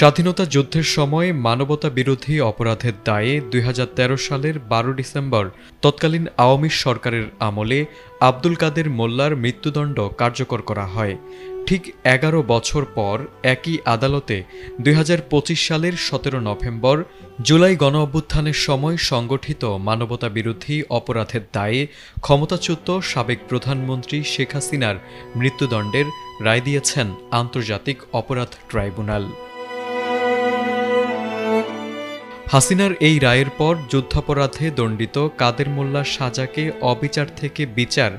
স্বাধীনতা যুদ্ধের সময় মানবতা বিরোধী অপরাধের দায়ে ২০১৩ সালের ১২ ডিসেম্বর তৎকালীন আওয়ামী সরকারের আমলে আব্দুল কাদের মোল্লার মৃত্যুদণ্ড কার্যকর করা হয়। ঠিক ১১ বছর পর একই আদালতে ২০২৫ সালের ১৭ নভেম্বর জুলাই গণঅভ্যুত্থানের সময় সংগঠিত মানবতা বিরোধী অপরাধের দায়ে ক্ষমতাচ্যুত সাবেক প্রধানমন্ত্রী শেখ হাসিনার মৃত্যুদণ্ডের রায় দিয়েছেন আন্তর্জাতিক অপরাধ ট্রাইব্যুনাল। হাসিনার এই রায়ের পর যুদ্ধাপরাধে দণ্ডিত কাদের মোল্লার সাজাকে অবিচার থেকে বিচার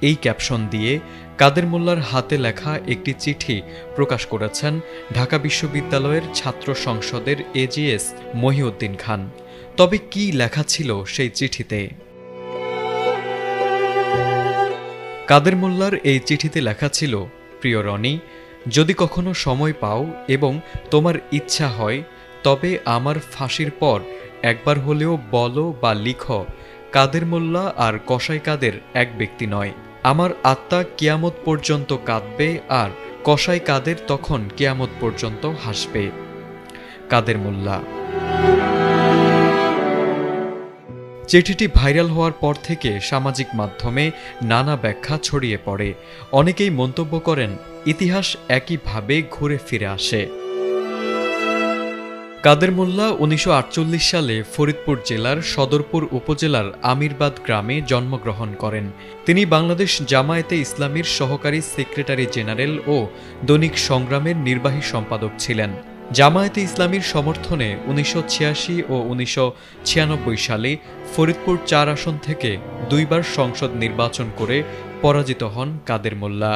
এই ক্যাপশন দিয়ে কাদের মোল্লার হাতে লেখা একটি চিঠি প্রকাশ করেছেন ঢাকা বিশ্ববিদ্যালয়ের ছাত্র সংসদের এজিএস মহিউদ্দিন খান। তবে কি লেখা ছিল সেই চিঠিতে? কাদের মোল্লার এই চিঠিতে লেখা ছিল, প্রিয় রনি, যদি কখনো সময় পাও এবং তোমার ইচ্ছা হয় তবে আমার ফাঁসির পর একবার হলেও বলো বা লিখো, কাদের মোল্লা আর কসাই কাদের এক ব্যক্তি নয়। আমার আত্মা কিয়ামত পর্যন্ত কাঁদবে আর কসাই কাদের তখন কিয়ামত পর্যন্ত হাসবে। কাদের মোল্লা। চিঠিটি ভাইরাল হওয়ার পর থেকে সামাজিক মাধ্যমে নানা ব্যাখ্যা ছড়িয়ে পড়ে। অনেকেই মন্তব্য করেন, ইতিহাস একইভাবে ঘুরে ফিরে আসে। কাদের মোল্লা ১৯৪৮ সালে ফরিদপুর জেলার সদরপুর উপজেলার আমিরবাদ গ্রামে জন্মগ্রহণ করেন। তিনি বাংলাদেশ জামায়াতে ইসলামীর সহকারী সেক্রেটারি জেনারেল ও দৈনিক সংগ্রামের নির্বাহী সম্পাদক ছিলেন। জামায়াতে ইসলামীর সমর্থনে ১৯৮৬ ও ১৯৯৬ সালে ফরিদপুর ৪ আসন থেকে দুইবার সংসদ নির্বাচন করে পরাজিত হন কাদের মোল্লা।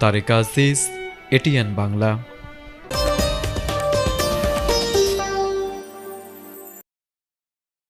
তারেক আজিজ, এটিএন বাংলা।